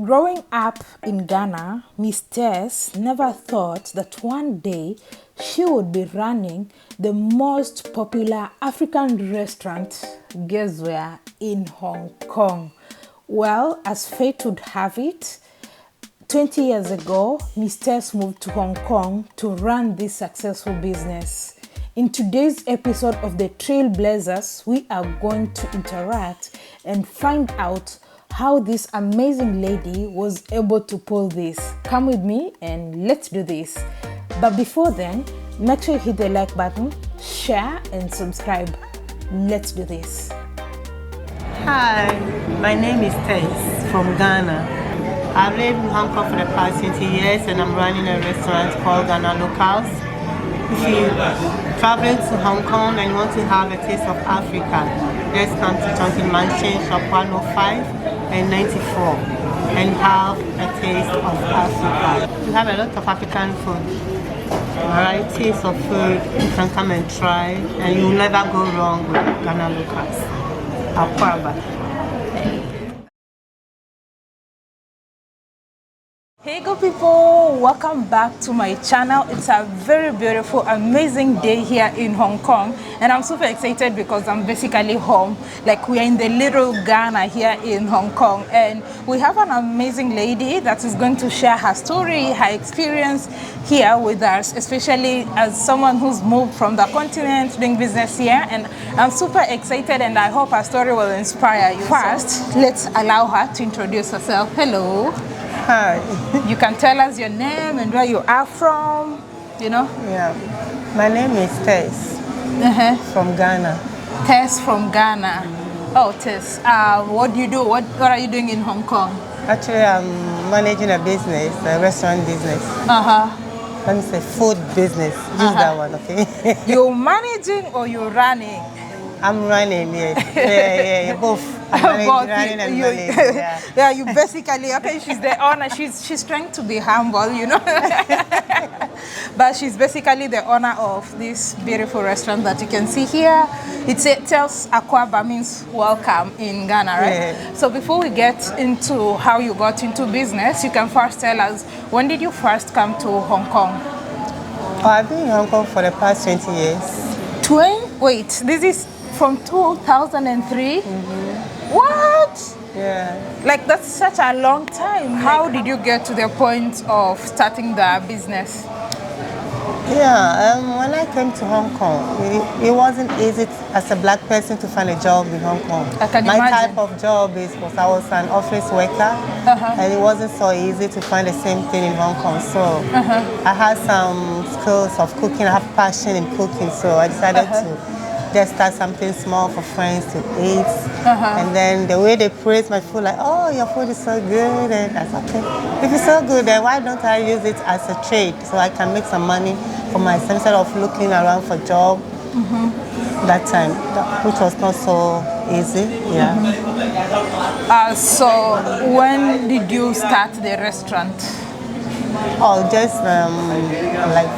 Growing up in Ghana, Miss Tess never thought that one day she would be running the most popular African restaurant, guess where, in Hong Kong. Well, as fate would have it, 20 years ago, Miss Tess moved to Hong Kong to run this successful business. In today's episode of The Trailblazers, we are going to interact and find out how this amazing lady was able to pull this. Come with me and let's do this. But before then, make sure you hit the like button, share and subscribe. Let's do this. Hi, my name is Tess from Ghana. I've lived in Hong Kong for the past 20 years and I'm running a restaurant called Ghana Locals. If you're traveling to Hong Kong and you want to have a taste of Africa, just come to Chung King Mansion, shop 105 and 94 and have a taste of Africa. We have a lot of African food, varieties of food you can come and try and you'll never go wrong with Ghana Locals. Akwaba. Hey good people, welcome back to my channel. It's a very beautiful, amazing day here in Hong Kong and I'm super excited because I'm basically home. Like we are in the little Ghana here in Hong Kong and we have an amazing lady that is going to share her story, her experience here with us, especially as someone who's moved from the continent doing business here, and I'm super excited and I hope her story will inspire you. First, let's allow her to introduce herself. Hello. Hi. You can tell us your name and where you are from, you know? Yeah. My name is Tess from Ghana. Tess from Ghana. Oh, Tess. What do you do? What are you doing in Hong Kong? Actually, I'm managing a business, a restaurant business. Let me say food business. Use that one, okay? You're managing or you're running? I'm running, yes. Yeah, both. I'm running and managing, yeah. Yeah, you basically, okay, she's the owner. She's trying to be humble, you know. But she's basically the owner of this beautiful restaurant that you can see here. It tells Akwaba, means welcome in Ghana, right? Yeah. So before we get into how you got into business, you can first tell us, when did you first come to Hong Kong? Oh, I've been in Hong Kong for the past 20 years. Wait, this is from 2003? What? Yeah. Like that's such a long time. How did you get to the point of starting the business? Yeah, when I came to Hong Kong, it wasn't easy as a black person to find a job in Hong Kong. I can My imagine. type of job was I was an office worker, and it wasn't so easy to find the same thing in Hong Kong. So I had some skills of cooking. I have passion in cooking, so I decided to just start something small for friends to eat. And then the way they praise my food, like, oh, your food is so good, and I said, okay, if it's so good, then why don't I use it as a trade so I can make some money for myself instead of looking around for a job that time, which was not so easy. Yeah. So when did you start the restaurant? Oh, just like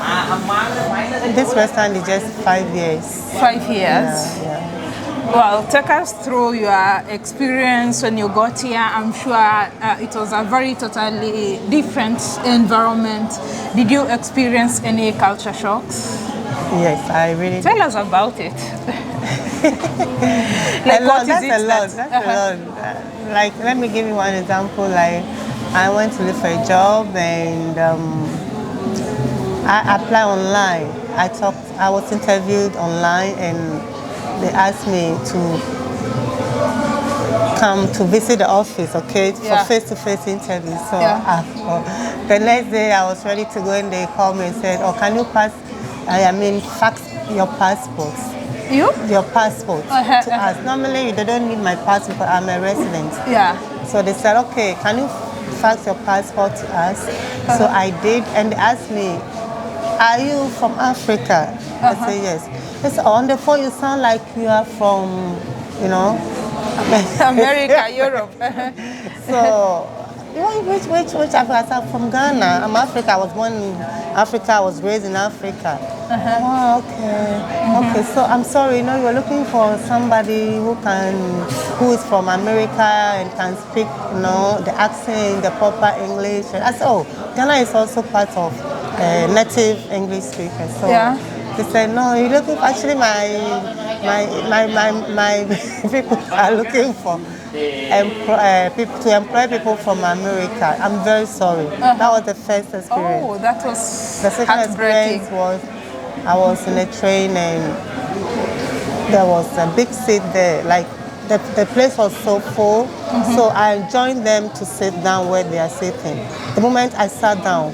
this restaurant is just 5 years. 5 years? Yeah. Well, take us through your experience when you got here. I'm sure it was a very totally different environment. Did you experience any culture shocks? Yes, I really Tell us about it. Like, that's a lot. Like, let me give you one example. Like, I went to look for a job and I applied online. I was interviewed online and they asked me to come to visit the office, okay, for face-to-face interview. So the next day I was ready to go and they called me and said, oh, can you fax your passports. Your passport to us. Normally they don't need my passport, but I'm a resident. Yeah. So they said, okay, can you fax your passport to us? So I did, and they asked me, are you from Africa? I said yes. They said, on the phone you sound like you are from, you know, America, Europe. So, you which Africa? I'm from Ghana. I'm Africa. I was born in Africa. I was raised in Africa. Oh, okay. Okay, so I'm sorry, you know, you're looking for somebody who is from America and can speak, you know, the accent, the proper English. I said, oh, Ghana is also part of native English speakers. So they said, no, you're looking for, actually my people are looking for people to employ people from America. I'm very sorry. That was the first experience. Oh, that was the second experience was I was in a train and there was a big seat there. Like the place was so full, so I joined them to sit down where they are sitting. The moment I sat down,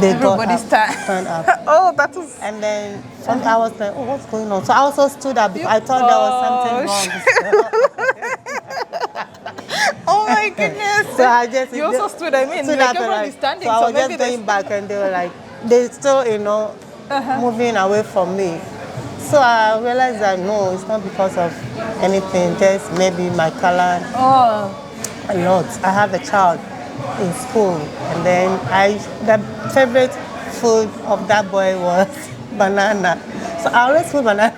everybody stand up. Oh, that was. And then I was like, oh, what's going on? So I also stood up because I thought there was something wrong. Oh my goodness! So I just you also stood. I mean, stood like up everybody standing. So I was just going back, and they were like, they still, you know, moving away from me. So I realized that no, it's not because of anything. Just maybe my color. Oh. A lot. I have a child in school, and then the favorite food of that boy was banana. So I always put banana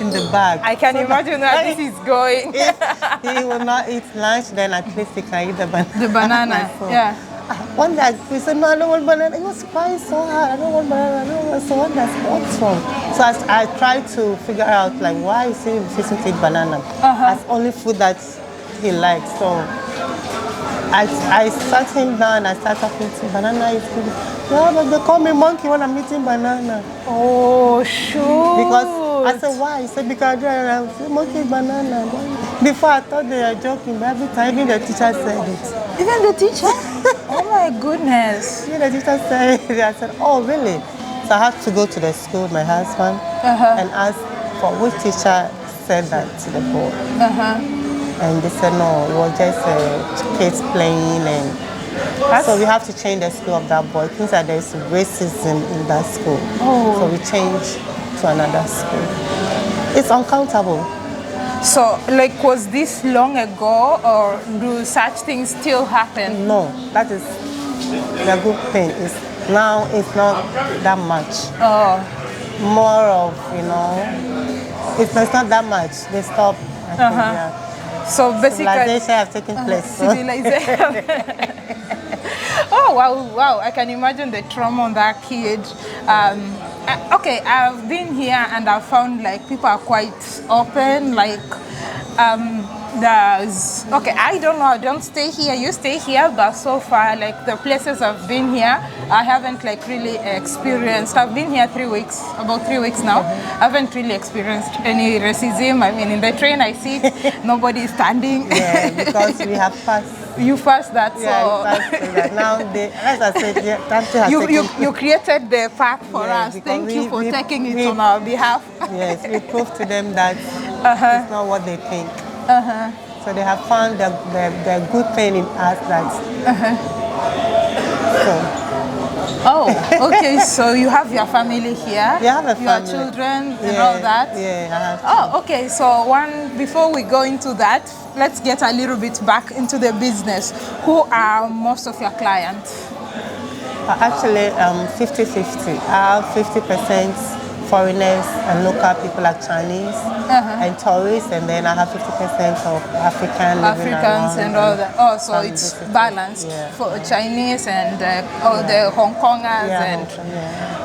in the bag. I can imagine where this is going. If he will not eat lunch, then at least he can eat the banana. The banana, so, yeah. One day we said, no, I don't want banana. He was crying so hard. I don't want banana. I don't want. So one day, what's wrong? So I tried to figure out like why is he refusing to eat banana? That's only food that he likes. So I sat him down. I started talking to him. Banana is good. Yeah, but they call me monkey when I'm eating banana. Oh, sure. Because I said, why? He said, because I said, monkey is banana. Before I thought they were joking, but every time even the teacher said it. Even the teacher? Oh my goodness. Yeah, the teacher said it. I said, oh really? So I had to go to the school with my husband and ask for which teacher said that to the boy. And they said, no, it was just kids playing. And so we have to change the school of that boy. It means that there's racism in that school. Oh. So we changed to another school. It's uncountable. So, like, was this long ago, or do such things still happen? No, that is the good thing. Now it's not that much. Oh. More of, you know, it's not that much. They stop. I think, yeah. So basically, civilization has taken place. Civilization. Oh wow! I can imagine the trauma on that kid. Okay, I've been here and I've found like people are quite open. Like I don't know. I don't stay here. You stay here, but so far, like the places I've been here, I haven't like really experienced. I've been here 3 weeks, about 3 weeks now. I haven't really experienced any racism. I mean, in the train I sit, nobody is standing. Yeah, because we have passed. You passed that, yeah, so that. Now, as I said, yeah, that you created the path for us. Thank you for taking it on our behalf. Yes, we proved to them that it's not what they think. So they have found the good thing in us that. So. Okay. So you have your family here. You have a family. Your children and all that. Yeah, I have. Okay. So before we go into that, let's get a little bit back into the business. Who are most of your clients? Actually, 50-50. I have 50% foreigners and local people like Chinese and tourists, and then I have 50% of Africans and all that. Oh, so it's balanced for Chinese and the Hong Kongers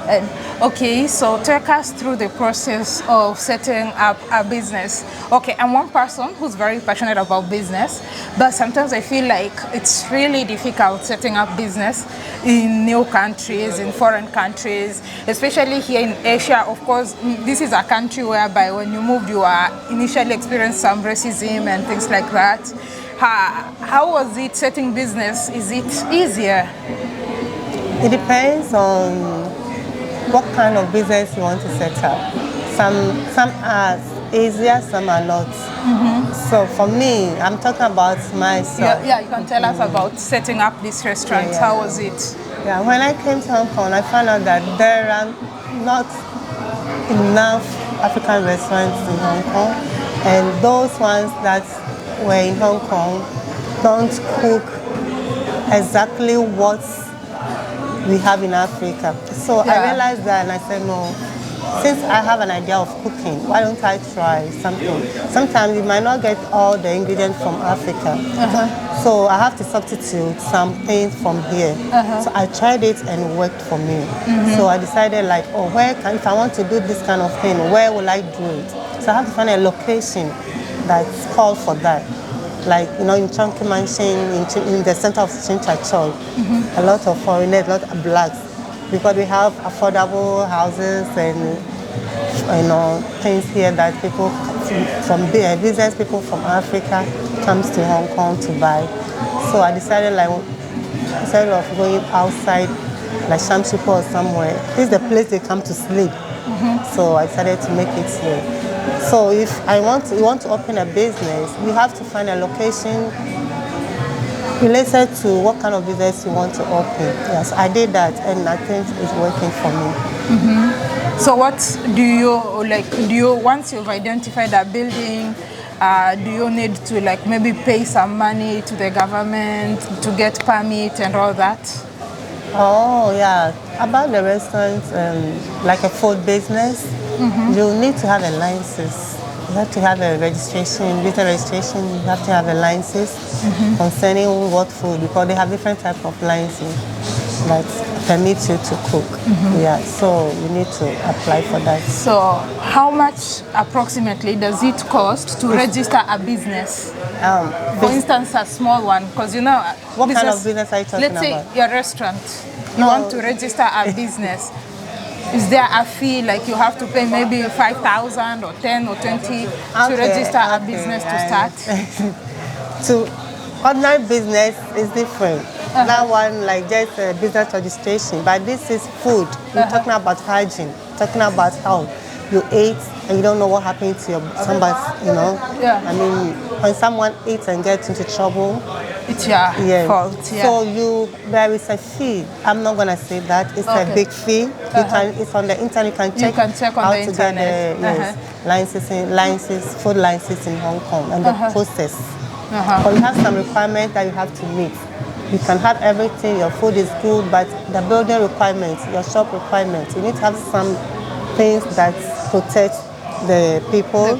and okay. So take us through the process of setting up a business. Okay, I'm one person who's very passionate about business, but sometimes I feel like it's really difficult setting up business in new countries, in foreign countries, especially here in Asia. Of course, this is a country whereby when you moved, you initially experienced some racism and things like that. How was it setting business? Is it easier? It depends on what kind of business you want to set up. Some are easier, some are not. So for me, I'm talking about myself. Yeah, you can tell us about setting up this restaurant. How was it? Yeah, when I came to Hong Kong, I found out that there are not enough African restaurants in Hong Kong, and those ones that were in Hong Kong don't cook exactly what we have in Africa. So Yeah. I realized that and I said, no, since I have an idea of cooking, why don't I try something? Sometimes you might not get all the ingredients from Africa. So I have to substitute some things from here. So I tried it and it worked for me. So I decided like, oh, if I want to do this kind of thing, where will I do it? So I have to find a location that's called for that. Like, you know, in Chunky Mansion, in the center of Chinchachol, a lot of foreigners, a lot of blacks, because we have affordable houses and, you know, things here that people from business people from Africa comes to Hong Kong to buy. So I decided, like, instead of going outside, like Shamsipo or somewhere, this is the place they come to sleep. So I decided to make it here. So if you want to open a business, you have to find a location related to what kind of business you want to open. Yes, I did that, and I think it's working for me. So what do you once you've identified a building, do you need to like maybe pay some money to the government to get permit and all that? Oh yeah, about the restaurant, like a food business, you need to have a license. You have to have a registration, business registration. You have to have a license concerning what food, because they have different type of license that permit you to cook. Yeah, so you need to apply for that. So how much approximately does it cost to register a business? For instance, a small one, because you know, what kind of business are you talking about? Let's say your restaurant. You want to register a business. Is there a fee, like you have to pay maybe 5,000 or 10 or 20 to register a business to start? To ordinary business is different. That one, like just a business registration, but this is food. You're talking about hygiene, talking about health. You ate and you don't know what happened to somebody, you know? Yeah. I mean, when someone eats and gets into trouble, it's your fault. Yeah. So there is a fee. I'm not gonna say that it's a big fee. It's on the internet. You can check on the internet. Get the licenses, food license in Hong Kong, and the process. But you have some requirements that you have to meet. You can have everything. Your food is good, but the building requirements, your shop requirements, you need to have some things that protect the people.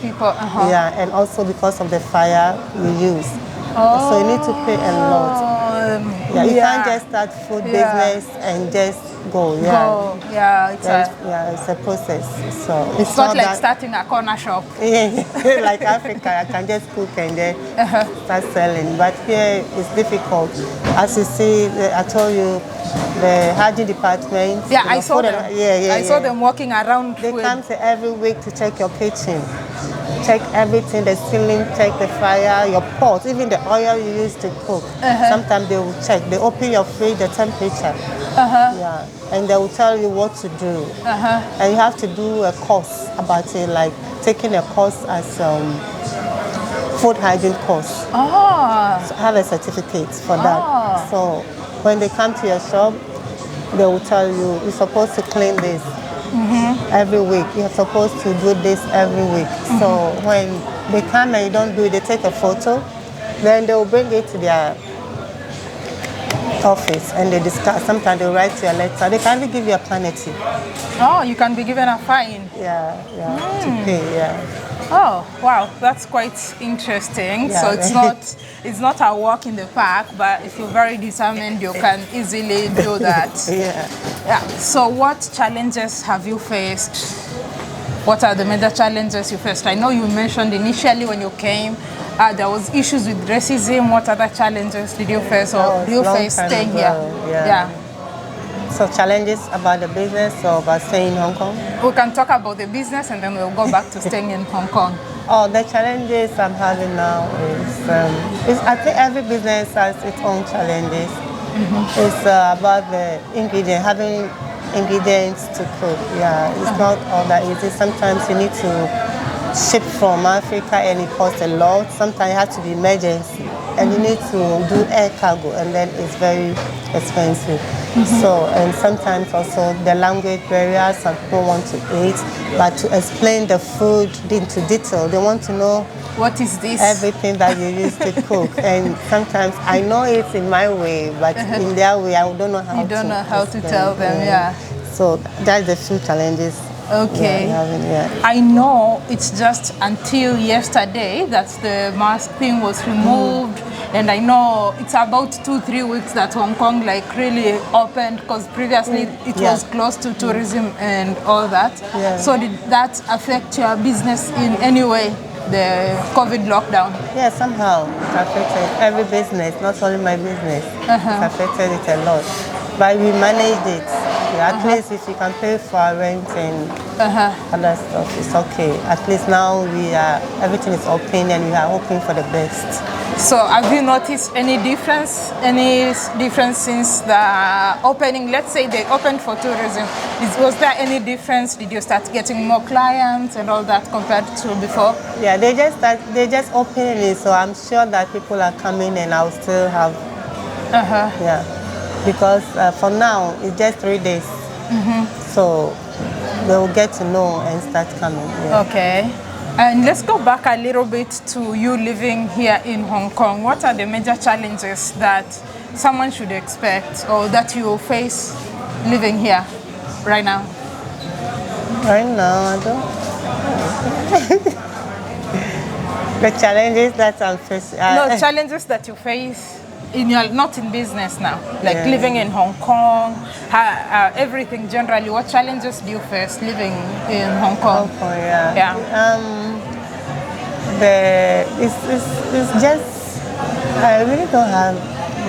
Yeah, and also because of the fire you use. So you need to pay a lot. Yeah, you can't just start food business and just go. It's a process. So it's not like starting a corner shop. Like Africa, I can just cook and then start selling. But here it's difficult. As you see, I told you, the hygiene department. Yeah, I saw them. I saw them walking around. They come every week to check your kitchen. Check everything, the ceiling, check the fire, your pot, even the oil you use to cook. Sometimes they will check. They open your fridge, the temperature. Yeah, and they will tell you what to do. And you have to do a course about it, like taking a course as food hygiene course. So I have a certificate for that. So when they come to your shop, they will tell you, you're supposed to clean this. Every week. You're supposed to do this every week. So when they come and you don't do it, they take a photo, then they will bring it to their office and they discuss. Sometimes they write you a letter. They can even give you a penalty. Oh, you can be given a fine. To pay. Oh wow, that's quite interesting. So it's not a walk in the park, but if you're very determined, you can easily do that. So what challenges have you faced? What are the major challenges you faced? I know you mentioned initially when you came, there was issues with racism. What other challenges did you face, or do you face staying here? So challenges about the business or about staying in Hong Kong? We can talk about the business and then we'll go back to staying in Hong Kong. Oh, the challenges I'm having now is I think every business has its own challenges. It's about the ingredient, having ingredients to cook. It's not all that easy. Sometimes you need to ship from Africa and it costs a lot. Sometimes it has to be emergency. and you need to do air cargo, and then it's very expensive. So, and sometimes also the language barrier, some people want to eat, but to explain the food into detail, they want to know what is this? Everything that you use to cook. And sometimes I know it's in my way, but in their way, I don't know how to. You don't know how to tell them, yeah. So that's the few challenges. Okay. I know it's just until yesterday that the mask thing was removed, and I know it's about 2-3 weeks that Hong Kong like really opened, because previously it was closed to tourism and all that. So did that affect your business in any way, the COVID lockdown? Yeah, somehow it affected every business, not only my business. It affected it a lot, but we managed it. At least if you can pay for our rent and other stuff, it's okay. At least now everything is open and we are hoping for the best. So have you noticed any difference since the opening? Let's say they opened for tourism. Was there any difference? Did you start getting more clients and all that compared to before? Yeah, they just opened it, so I'm sure that people are coming and I'll still have, because for now it's just 3 days, so they'll get to know and start coming. Okay, and let's go back a little bit to you living here in Hong Kong. What are the major challenges that someone should expect or that you face living here right now? Right now, I don't. The challenges that I'm facing. No, challenges that you face in your, not in business now, like living in Hong Kong, everything generally. What challenges do you face living in Hong Kong? It's just, I really don't have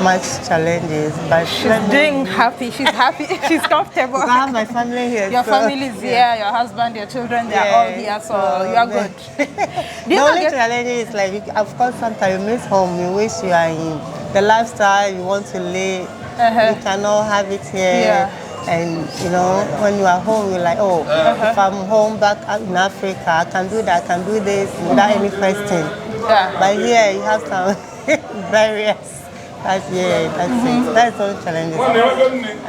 much challenges, but she's doing happy. She's happy. She's comfortable. I have my family here. Your family is here. Your husband, your children, they are all here. So you are good. The only challenge is like, of course, sometimes you miss home. You wish you are in the lifestyle you want to live. You cannot have it here. And you know, when you are home, you're like, oh, if I'm home back in Africa, I can do that, I can do this without any question. But here you have some barriers. That's it. That's all challenges. I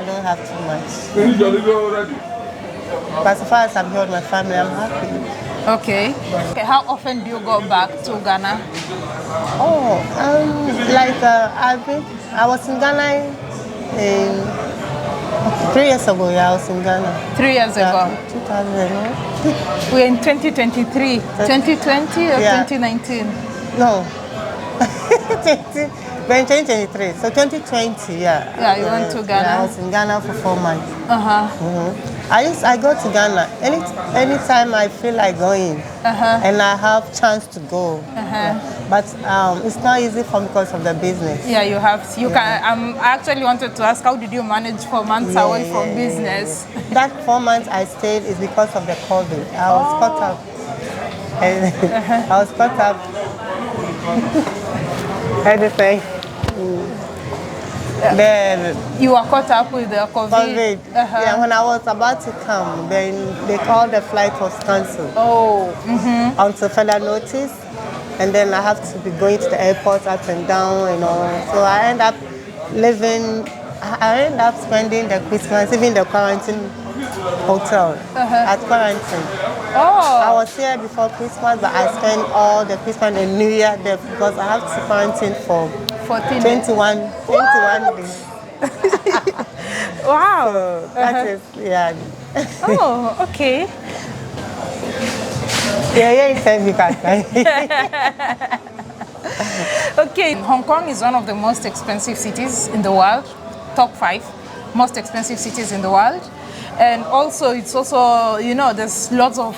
don't have too much. But as far as I'm here with my family, I'm happy. Okay. How often do you go back to Ghana? Oh, I was in Ghana in 3 years ago. I was in Ghana. 3 years ago? 2000. We're in 2023. 2020 or 2019? No. We're in 2023, so 2020, Yeah, you went to Ghana? I was in Ghana for 4 months. I go to Ghana anytime I feel like going, and I have chance to go. But it's not easy because of the business. Yeah, you have. I actually wanted to ask, how did you manage 4 months away from business? That 4 months I stayed is because of the COVID. I was caught up. And I was caught up. Anything. Then you were caught up with the COVID. Yeah, when I was about to come, then they called the flight was cancelled. Until further notice, and then I have to be going to the airport up and down, you know. So I end up spending the Christmas, even the quarantine hotel at quarantine. I was here before Christmas, but I spent all the Christmas and New Year there because I have to quarantine for 21 days. Wow. So that is, Oh, okay. Okay, Hong Kong is one of the most expensive cities in the world, top 5 most expensive cities in the world. And also, it's also, you know, there's lots of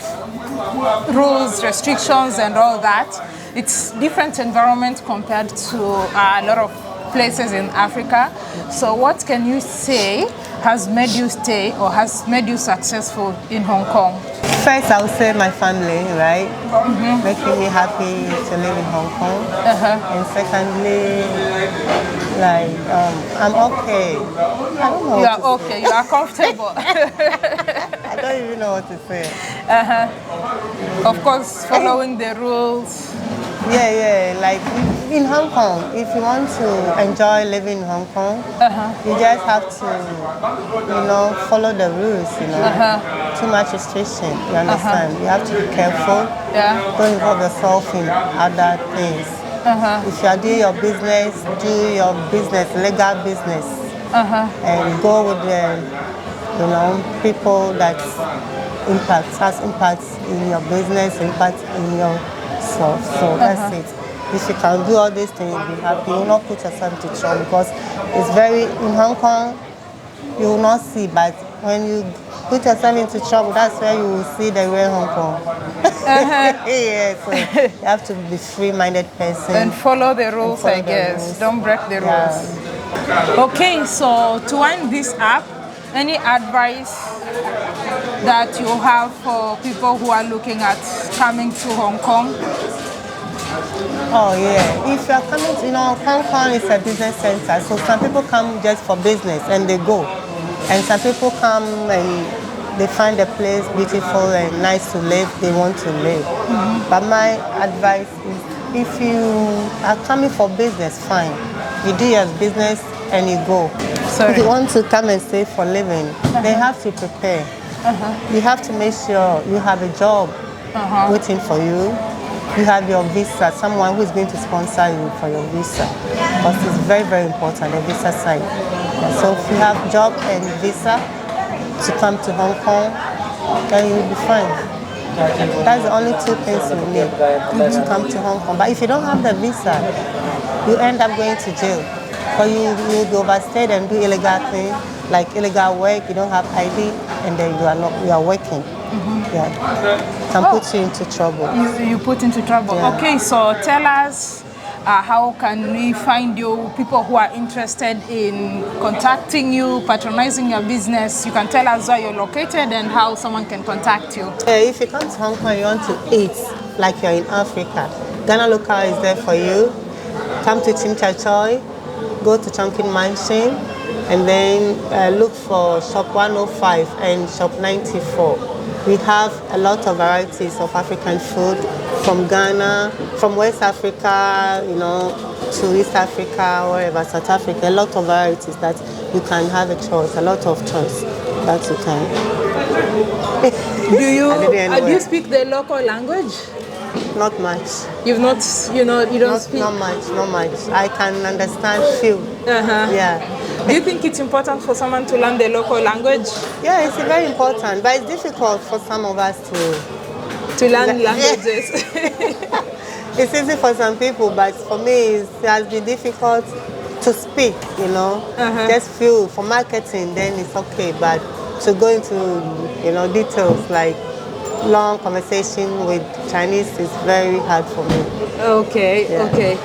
rules, restrictions, and all that. It's different environment compared to a lot of places in Africa. So what can you say has made you stay or has made you successful in Hong Kong? First, I would say my family, right? Making me happy to live in Hong Kong. And secondly, like, I'm okay. I don't know. You are okay. You are comfortable. I don't even know what to say. Of course, following the rules. Yeah. Like in Hong Kong, if you want to enjoy living in Hong Kong, you just have to, follow the rules. Too much restriction. You understand? You have to be careful. Yeah. Don't involve yourself in other things. If you are doing your business, do your business, legal business, and go with the, people that has impact in your business, impact in yourself. So that's it. If you can do all these things, you'll be happy. You will not put yourself into trouble because it's very, in Hong Kong, you will not see, but when you put yourself into trouble, that's where you will see the real Hong Kong. Yeah, so you have to be free-minded person. And follow the rules, I guess. Don't break the rules. Okay, so to wind this up, any advice that you have for people who are looking at coming to Hong Kong? Oh yeah, if you are coming to, Hong Kong is a business center, so some people come just for business and they go. And some people come and they find the place beautiful and nice to live, they want to live. But my advice is, if you are coming for business, fine. You do your business and you go. If you want to come and stay for living, they have to prepare. You have to make sure you have a job waiting for you. You have your visa, someone who is going to sponsor you for your visa. Because it's very, very important, the visa side. So if you have job and visa to come to Hong Kong, then you'll be fine. That's the only two things you need to come to Hong Kong. But if you don't have the visa, you end up going to jail. Or you'll be overstayed and do illegal things, like illegal work, you don't have ID, and then you are working. Yeah, can put you into trouble. You put into trouble. Yeah. Okay, so tell us how can we find you, people who are interested in contacting you, patronizing your business. You can tell us where you're located and how someone can contact you. If you come to Hong Kong, you want to eat like you're in Africa, Ghana Local is there for you. Come to Tsim Chai Choi, go to Chung King Mansion, and then look for shop 105 and shop 94. We have a lot of varieties of African food from Ghana, from West Africa, to East Africa, wherever, South Africa. A lot of varieties that you can have a choice, a lot of choice that you can. Do you speak the local language? Not much. You've not, you don't speak? Not much. I can understand few. Yeah. Do you think it's important for someone to learn the local language? Yeah, it's very important, but it's difficult for some of us to learn languages. It's easy for some people, but for me, it has been difficult to speak, Just few for marketing, then it's okay, but to go into, details like long conversation with Chinese is very hard for me. Okay.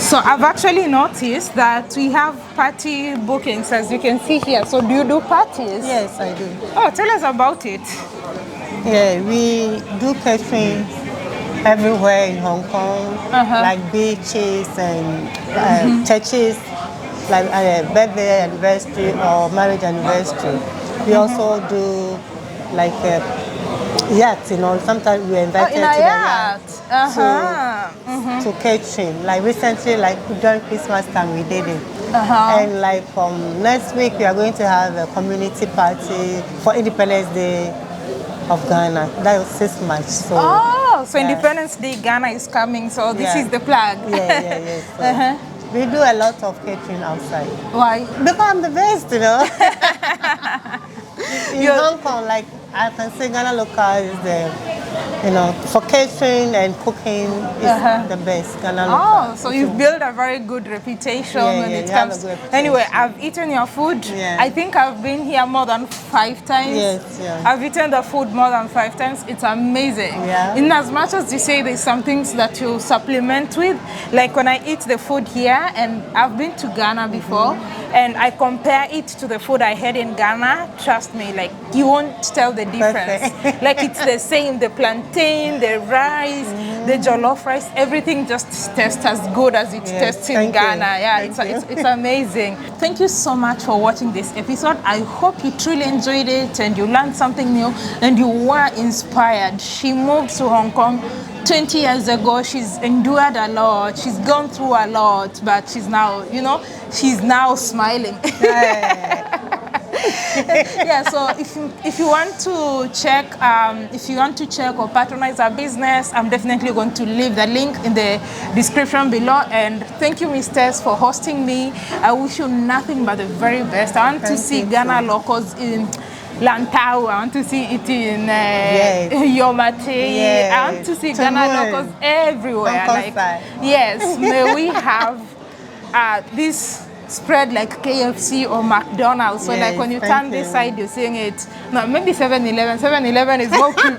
So I've actually noticed that we have party bookings, as you can see here. So do you do parties? Yes, I do. Oh, tell us about it. Yeah, we do catering everywhere in Hong Kong, like beaches and churches, like birthday anniversary or marriage anniversary. We also do like yachts, sometimes we're invited to the yacht to catering. Like recently, like during Christmas time, we did it. And like from next week, we are going to have a community party for Independence Day of Ghana. That was 6 March. So Independence Day Ghana is coming, so this is the plug. So we do a lot of catering outside. Why? Because I'm the best, In Hong Kong, like I can say Ghana Local is for catering and cooking is the best. Ghana Local. So you've built a very good reputation when it comes. Anyway, I've eaten your food. I think I've been here more than 5 times. Yes. I've eaten the food more than 5 times. It's amazing. In as much as you say there's some things that you supplement with, like when I eat the food here, and I've been to Ghana before, and I compare it to the food I had in Ghana, trust me, like you won't tell the difference. Like it's the same, the plantain, the rice, the jollof rice, everything just tastes as good as it tastes in Ghana. It's amazing. Thank you so much for watching this episode. I hope you truly enjoyed it and you learned something new and you were inspired. She moved to Hong Kong 20 years ago, she's endured a lot, she's gone through a lot, but she's now, you know, she's now smiling. Yeah, so if you want to check or patronize our business, I'm definitely going to leave the link in the description below. And thank you, Miss Tess, for hosting me. I wish you nothing but the very best. I want to see Ghana locals in Lantau. I want to see it in Yomate. Yes. I want to see Ghana locals everywhere. Like, yes, may we have this spread like KFC or McDonald's. So like when you turn this side, you're seeing it. No, maybe 7-Eleven. 7-Eleven is more cute.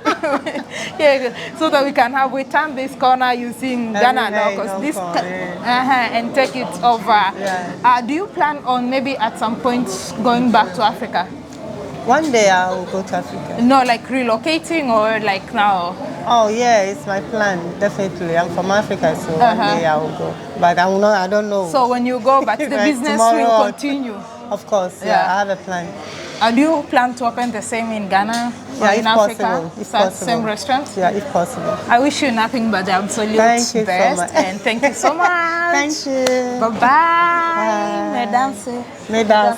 Yeah, so that we turn this corner using Ghana locals. This and take it over. Yeah. Do you plan on maybe at some point going back to Africa? One day I will go to Africa. No, like relocating or like now? Oh yeah, it's my plan, definitely. I'm from Africa, so one day I will go. But I don't know. So when you go, but the business will continue? Of course, yeah, I have a plan. Do you plan to open the same in Ghana or in Africa? If possible. Same restaurant? Yeah, if possible. I wish you nothing but the absolute best. So much. And thank you so much. Thank you. Bye-bye. Mesdames. Mesdames.